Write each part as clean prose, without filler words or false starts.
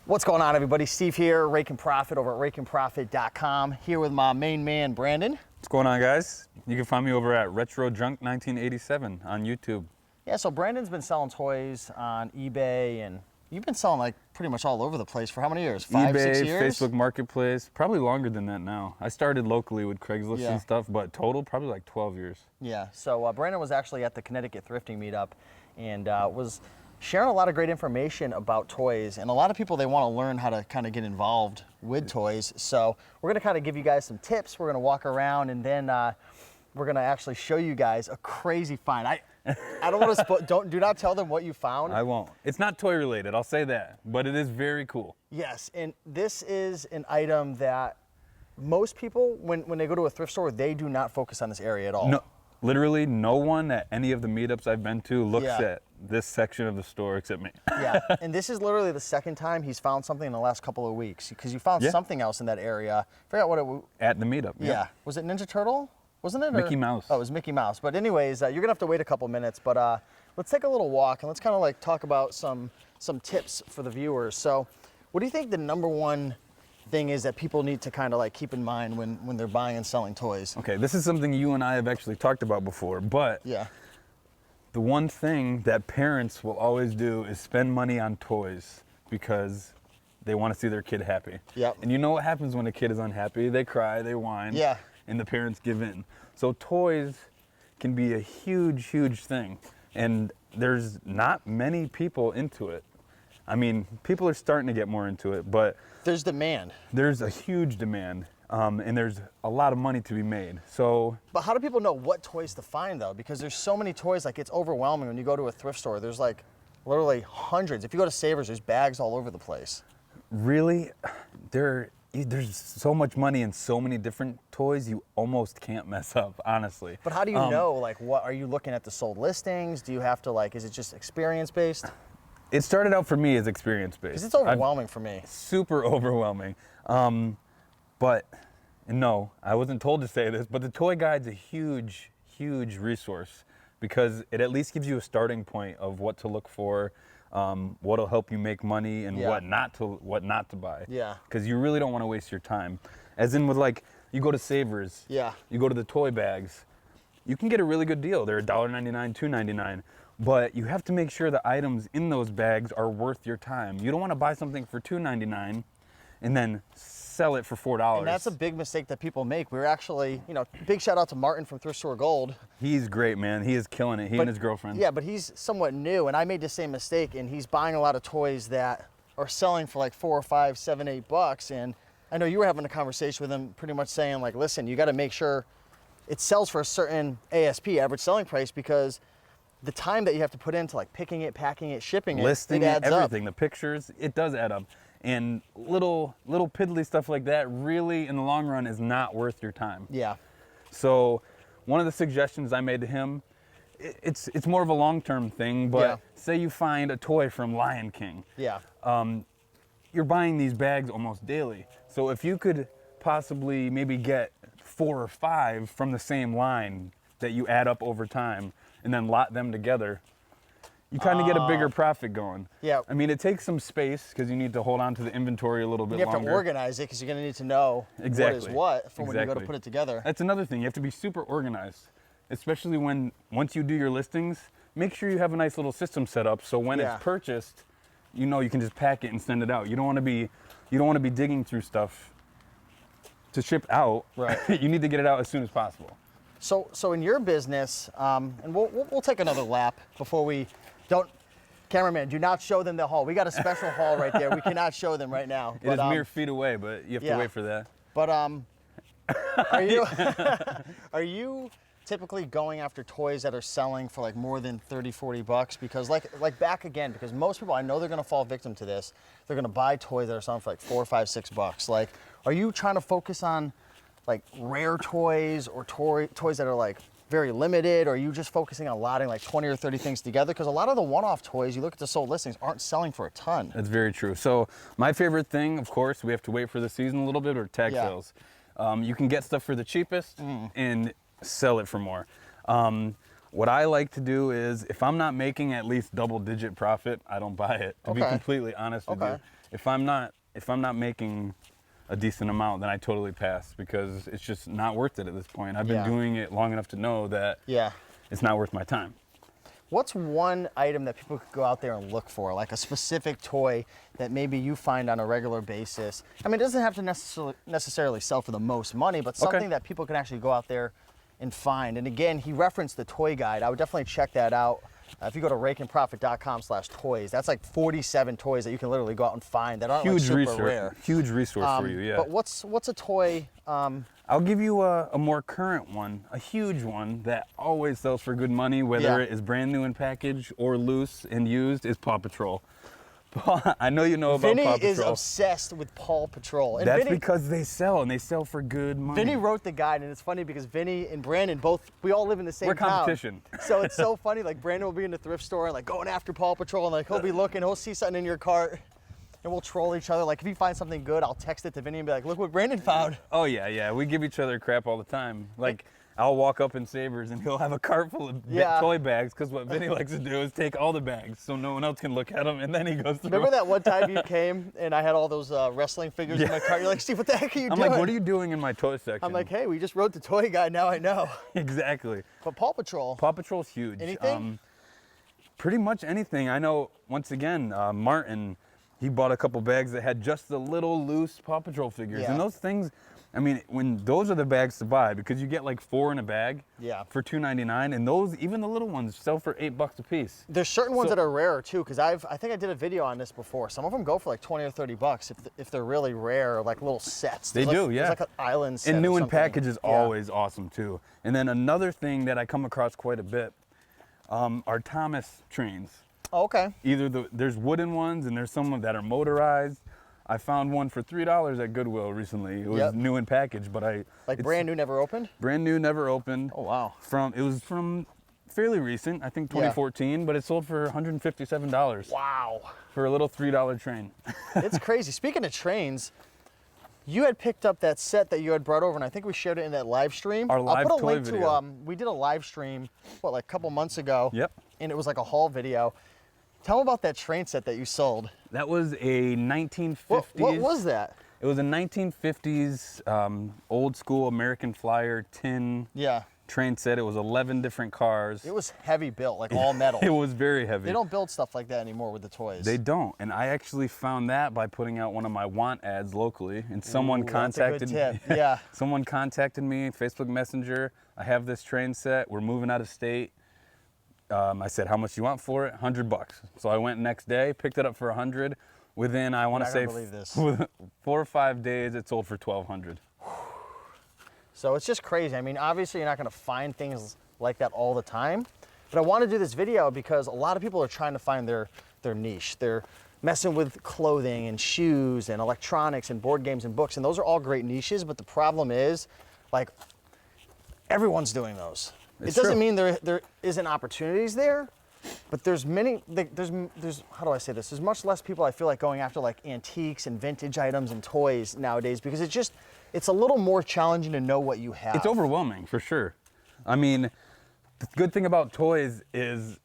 What's going on, everybody? Steve here, Rake and Profit over at rakeandprofit.com. Here with my main man, Brandon. What's going on, guys? You can find me over at Retro Junk 1987 on YouTube. Yeah, so Brandon's been selling toys on eBay, and you've been selling like pretty much all over the place for how many years? Five, eBay, 6 years? Facebook Marketplace, probably longer than that now. I started locally with Craigslist and stuff, but total probably like 12 years. Yeah, so Brandon was actually at the Connecticut Thrifting Meetup and was sharing a lot of great information about toys, and a lot of people, they want to learn how to kind of get involved with toys. So we're going to kind of give you guys some tips. We're going to walk around, and then we're going to actually show you guys a crazy find. I don't want to do not tell them what you found. I won't. It's not toy related, I'll say that, but it is very cool. Yes, and this is an item that most people, when they go to a thrift store, they do not focus on this area at all. No, literally no one at any of the meetups I've been to looks at this section of the store except me. Yeah, and this is literally the second time he's found something in the last couple of weeks, because you found something else in that area. I forgot what it was. At the meetup, Yeah. Was it Ninja Turtle? Wasn't it? Mickey Mouse. Oh, it was Mickey Mouse. But anyways, you're gonna have to wait a couple minutes, but let's take a little walk and let's kind of like talk about some tips for the viewers. So what do you think the number one thing is that people need to kind of like keep in mind when they're buying and selling toys? Okay, this is something you and I have actually talked about before, but the one thing that parents will always do is spend money on toys because they want to see their kid happy. Yep. And you know what happens when a kid is unhappy? They cry, they whine, and the parents give in. So toys can be a huge, huge thing. And there's not many people into it. I mean, people are starting to get more into it, but there's demand. There's a huge demand. And there's a lot of money to be made. So, but how do people know what toys to find though? Because there's so many toys, like it's overwhelming when you go to a thrift store. There's like literally hundreds. If you go to Savers, there's bags all over the place. Really, there's so much money in so many different toys, you almost can't mess up, honestly. But how do you know, like, what are you looking at the sold listings? Do you have to like, is it just experience based? It started out for me as experience based. Because it's overwhelming for me. Super overwhelming. But no, I wasn't told to say this, but the toy guide's a huge, huge resource because it at least gives you a starting point of what to look for, what'll help you make money, and what not to buy. Yeah. Because you really don't want to waste your time. As in with like, you go to Savers, you go to the toy bags, you can get a really good deal. They're $1.99, $2.99. But you have to make sure the items in those bags are worth your time. You don't want to buy something for $2.99 and then sell it for $4. And that's a big mistake that people make. We were actually, big shout out to Martin from Thrift Store Gold. He's great, man. He is killing it. He and his girlfriend. Yeah, but he's somewhat new, and I made the same mistake, and he's buying a lot of toys that are selling for like $4 or $5, $7, $8. And I know you were having a conversation with him pretty much saying like, listen, you got to make sure it sells for a certain ASP, average selling price, because the time that you have to put into like picking it, packing it, shipping it, listing it adds everything, up. The pictures, it does add up. And little piddly stuff like that really in the long run is not worth your time. Yeah. So one of the suggestions I made to him, it's more of a long-term thing, but say you find a toy from Lion King. Yeah. You're buying these bags almost daily. So if you could possibly maybe get 4 or 5 from the same line that you add up over time and then lot them together, you kind of get a bigger profit going. Yeah. I mean, it takes some space because you need to hold on to the inventory a little bit longer. You have to organize it because you're going to need to know what is what for when you go to put it together. That's another thing. You have to be super organized, especially once you do your listings, make sure you have a nice little system set up so when it's purchased, you can just pack it and send it out. You don't want to be digging through stuff to ship out. Right. You need to get it out as soon as possible. So in your business, and we'll take another lap before we cameraman, do not show them the haul. We got a special haul right there. We cannot show them right now. It is mere feet away, but you have to wait for that. But are you typically going after toys that are selling for like more than $30, $40? Because like back again, because most people, I know they're gonna fall victim to this. They're gonna buy toys that are selling for like $4, $5, $6. Like, are you trying to focus on like rare toys or toys that are like very limited, or are you just focusing on lotting like 20 or 30 things together? Because a lot of the one-off toys, you look at the sold listings, aren't selling for a ton. That's very true. So my favorite thing, of course, we have to wait for the season a little bit, or tag sales. You can get stuff for the cheapest and sell it for more. What I like to do is, if I'm not making at least double-digit profit, I don't buy it, to be completely honest with you. if I'm not making a decent amount, then I totally pass, because it's just not worth it at this point. I've been doing it long enough to know that it's not worth my time. What's one item that people could go out there and look for, like a specific toy that maybe you find on a regular basis? I mean, it doesn't have to necessarily sell for the most money, but something that people can actually go out there and find. And again, he referenced the toy guide. I would definitely check that out. If you go to rakeandprofit.com/toys, that's like 47 toys that you can literally go out and find that aren't like super rare. Huge resource for you, yeah. But what's a toy? I'll give you a more current one, a huge one that always sells for good money, whether it is brand new in package or loose and used, is Paw Patrol. I know you know about Vinny Paw Patrol. is obsessed with Paw Patrol. And that's because they sell, and they sell for good money. Vinny wrote the guide, and it's funny because Vinny and Brandon we all live in the same town. We're competition. So it's so funny, like Brandon will be in the thrift store and like going after Paw Patrol, and like he'll be looking, he'll see something in your cart, and we'll troll each other. Like if he finds something good, I'll text it to Vinny and be like, look what Brandon found. Oh yeah, we give each other crap all the time. Like I'll walk up in Savers and he'll have a cart full of toy bags, because what Vinny likes to do is take all the bags so no one else can look at them, and then he goes through. Remember that one time you came and I had all those wrestling figures in my cart? You're like, Steve, what the heck are you doing? I'm like, what are you doing in my toy section? I'm like, hey, we just wrote the toy guide, now I know. Exactly. But Paw Patrol. Paw Patrol's huge. Anything? Pretty much anything. I know, once again, Martin, he bought a couple bags that had just the little loose Paw Patrol figures. And those things, I mean, when those are the bags to buy, because you get like 4 in a bag for $2.99, and those, even the little ones, sell for $8 a piece. There's certain ones that are rarer too, because I think I did a video on this before. Some of them go for like 20 or 30 bucks if they're really rare, like little sets. They do, yeah. There's like an island set. And new in package is always awesome too. And then another thing that I come across quite a bit are Thomas trains. Oh, okay. Either there's wooden ones, and there's some that are motorized. I found one for $3 at Goodwill recently. It was new in package, but brand new, never opened? Brand new, never opened. Oh wow. It was from fairly recent, I think 2014, but it sold for $157. Wow. For a little $3 train. It's crazy. Speaking of trains, you had picked up that set that you had brought over, and I think we shared it in that live stream. Our live I'll put a toy link video. to, we did a live stream, like a couple months ago. Yep. And it was like a haul video. Tell me about that train set that you sold. That was a 1950s. What was that? It was a 1950s old school American Flyer tin train set. It was 11 different cars. It was heavy built, like all metal. It was very heavy. They don't build stuff like that anymore with the toys. They don't. And I actually found that by putting out one of my want ads locally, and someone contacted that's a good tip. Yeah. Someone contacted me, Facebook Messenger. I have this train set. We're moving out of state. I said, how much do you want for it? $100. So I went next day, picked it up for $100. Within, I want to say, 4 or 5 days, it sold for $1,200. So it's just crazy. I mean, obviously you're not going to find things like that all the time, but I want to do this video because a lot of people are trying to find their niche. They're messing with clothing and shoes and electronics and board games and books, and those are all great niches, but the problem is, like, everyone's doing those. It doesn't mean there isn't opportunities there, but there's how do I say this? There's much less people, I feel like, going after like antiques and vintage items and toys nowadays, because it's a little more challenging to know what you have. It's overwhelming, for sure. I mean, the good thing about toys is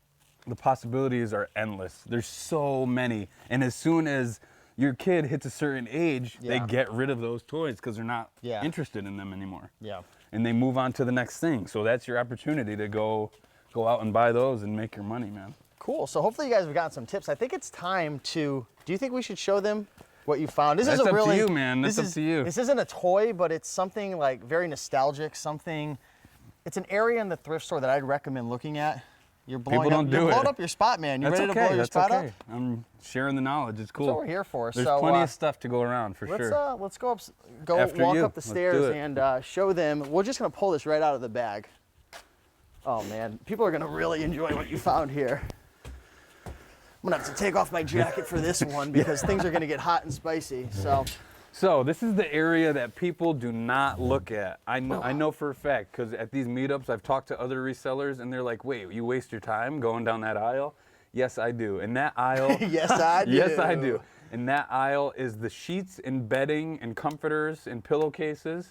the possibilities are endless. There's so many, and as soon as your kid hits a certain age, they get rid of those toys because they're not interested in them anymore. Yeah. And they move on to the next thing. So that's your opportunity to go out and buy those and make your money, man. Cool. So hopefully you guys have gotten some tips. I think it's time to, do you think we should show them what you found? That's up to you, man. That's up to you. This isn't a toy, but it's something like very nostalgic, it's an area in the thrift store that I'd recommend looking at. You're blowing up your spot, man. You ready to blow your spot up? I'm sharing the knowledge. It's cool. That's what we're here for. There's plenty of stuff to go around, for sure. Let's go walk up the stairs and show them. We're just gonna pull this right out of the bag. Oh man, people are gonna really enjoy what you found here. I'm gonna have to take off my jacket for this one because things are gonna get hot and spicy. So this is the area that people do not look at. I know for a fact, because at these meetups, I've talked to other resellers, and they're like, wait, you waste your time going down that aisle? Yes, I do. And that aisle... Yes, I do. Yes, I do. And that aisle is the sheets and bedding and comforters and pillowcases.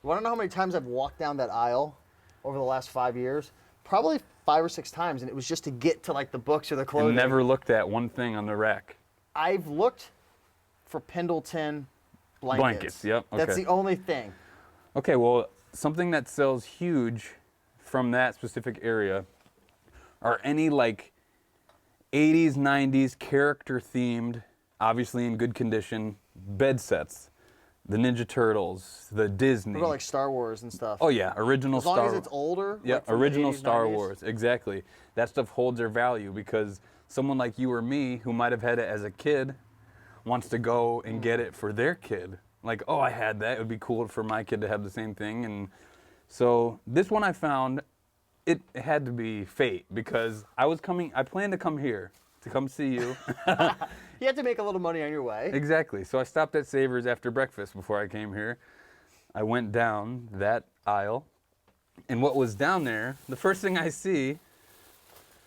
You want to know how many times I've walked down that aisle over the last 5 years? Probably 5 or 6 times, and it was just to get to like the books or the clothing. And never looked at one thing on the rack. I've looked for Pendleton Blankets, yep. Okay. That's the only thing. Okay, well, something that sells huge from that specific area are any like 80s, 90s character themed, obviously in good condition, bed sets. The Ninja Turtles, the Disney. What about like Star Wars and stuff? Oh yeah, original Star Wars. As long as it's older? Yeah, like from original the 80s, Star 90s? Wars, exactly. That stuff holds their value because someone like you or me who might have had it as a kid wants to go and get it for their kid. Like, oh, I had that. It would be cool for my kid to have the same thing. And so this one I found, it had to be fate because I planned to come here to come see you. You have to make a little money on your way. Exactly. So I stopped at Savers after breakfast before I came here. I went down that aisle. And what was down there, the first thing I see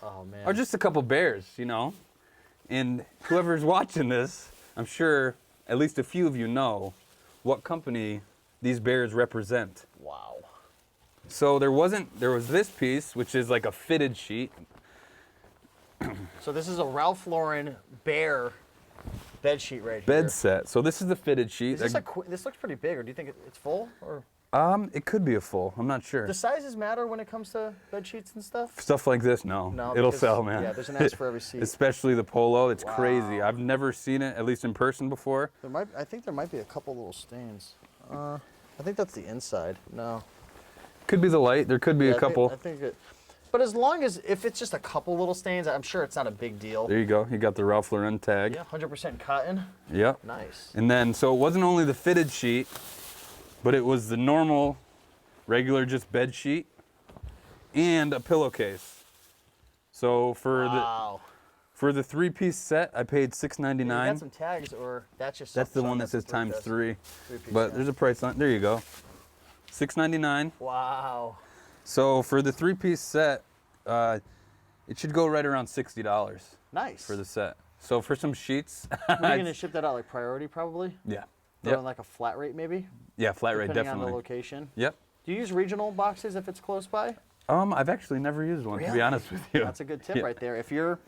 are just a couple bears, you know. And whoever's watching this, I'm sure at least a few of you know what company these bears represent. Wow. So there was this piece, which is like a fitted sheet. So this is a Ralph Lauren bear bed sheet right here. Bed set. So this is the fitted sheet. Is this looks pretty big, or do you think it's full? Or it could be a full. I'm not sure. do sizes matter when it comes to bed sheets and stuff? Stuff like this, no. No, it'll because, sell, man. Yeah, there's an ass for every seat. Especially the polo. It's crazy. Wow. I've never seen it, at least in person before. I think there might be a couple little stains. I think that's the inside. No. Could be the light. There could be a couple. I think it. But as long as if it's just a couple little stains, I'm sure it's not a big deal. There you go. You got the Ralph Lauren tag. Yeah, 100% cotton. Yep. Nice. And then, so it wasn't only the fitted sheet, but it was the normal, regular just bed sheet and a pillowcase. So for the 3-piece set, I paid $6.99. You got some tags, or that's just. That's the one that says times 3. But there's a price on. There you go. $6.99. Wow. So for the 3-piece set, it should go right around $60. Nice. For the set. So for some sheets. Are you going to ship that out like priority probably? Yeah. Yep. Like a flat rate maybe? Yeah, flat rate, definitely. Depending on the location? Yep. Do you use regional boxes if it's close by? I've actually never used one, to be honest with you. That's a good tip right there. If you're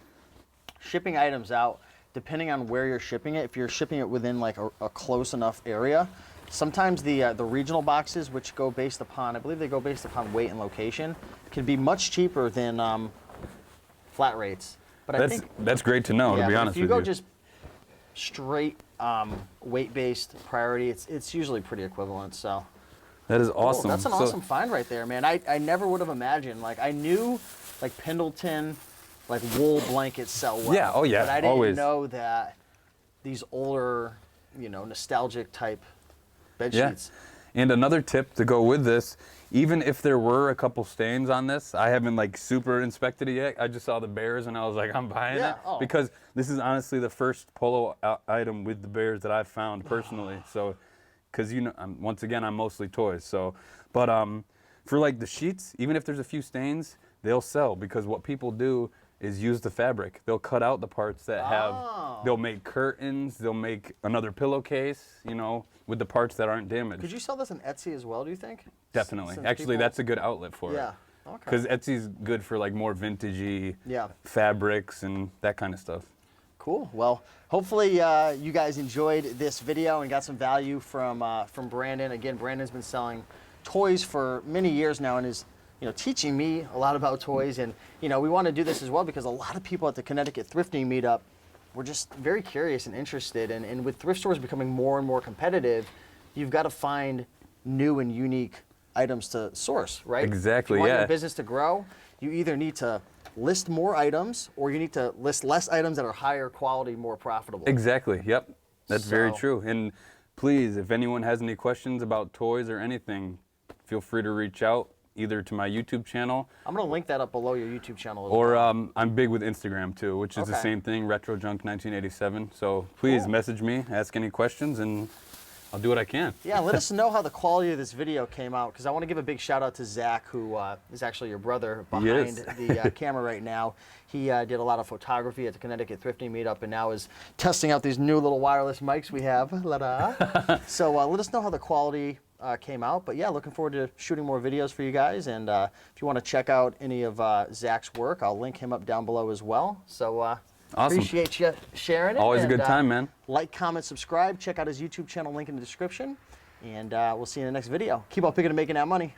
shipping items out, depending on where you're shipping it, if you're shipping it within like a close enough area, sometimes the regional boxes, which go based upon, I believe they go based upon weight and location, can be much cheaper than flat rates. But that's great to know, to be honest with you. If you go just straight weight-based priority, it's usually pretty equivalent. So that is awesome. That's an awesome find right there, man. I never would have imagined. Like I knew, like Pendleton, like wool blankets sell well. Yeah. Oh yeah. But I didn't always. know that these older, nostalgic type bed sheets. And another tip to go with this, even if there were a couple stains on this, I haven't like super inspected it yet. I just saw the bears and I was like, I'm buying it. Because this is honestly the first polo item with the bears that I've found personally. So, because once again, I'm mostly toys. So, but for like the sheets, even if there's a few stains, they'll sell because what people do is use the fabric. They'll cut out the parts that they'll make curtains, they'll make another pillowcase, with the parts that aren't damaged. Could you sell this on Etsy as well, do you think? Definitely. Actually, that's a good outlet for it. Yeah. Okay. Because Etsy's good for like more vintagey fabrics and that kind of stuff. Cool. Well, hopefully you guys enjoyed this video and got some value from Brandon. Again, Brandon's been selling toys for many years now and is teaching me a lot about toys. And we want to do this as well because a lot of people at the Connecticut Thrifting Meetup were just very curious and interested. And with thrift stores becoming more and more competitive, you've got to find new and unique items to source, right? Exactly, if you want your business to grow, you either need to list more items or you need to list less items that are higher quality, more profitable. Exactly, yep. That's very true. And please, if anyone has any questions about toys or anything, feel free to reach out either to my YouTube channel. I'm going to link that up below your YouTube channel as well. Or I'm big with Instagram too, which is the same thing, RetroJunk1987. So please message me, ask any questions, and I'll do what I can. Yeah, let us know how the quality of this video came out, because I want to give a big shout out to Zach, who is actually your brother behind the camera right now. He did a lot of photography at the Connecticut Thrifting Meetup and now is testing out these new little wireless mics we have. So let us know how the quality came out. But yeah, looking forward to shooting more videos for you guys. And if you want to check out any of Zach's work, I'll link him up down below as well. So Awesome. Appreciate you sharing it. Always a good time, man. Like, comment, subscribe. Check out his YouTube channel, link in the description. And we'll see you in the next video. Keep on picking and making that money.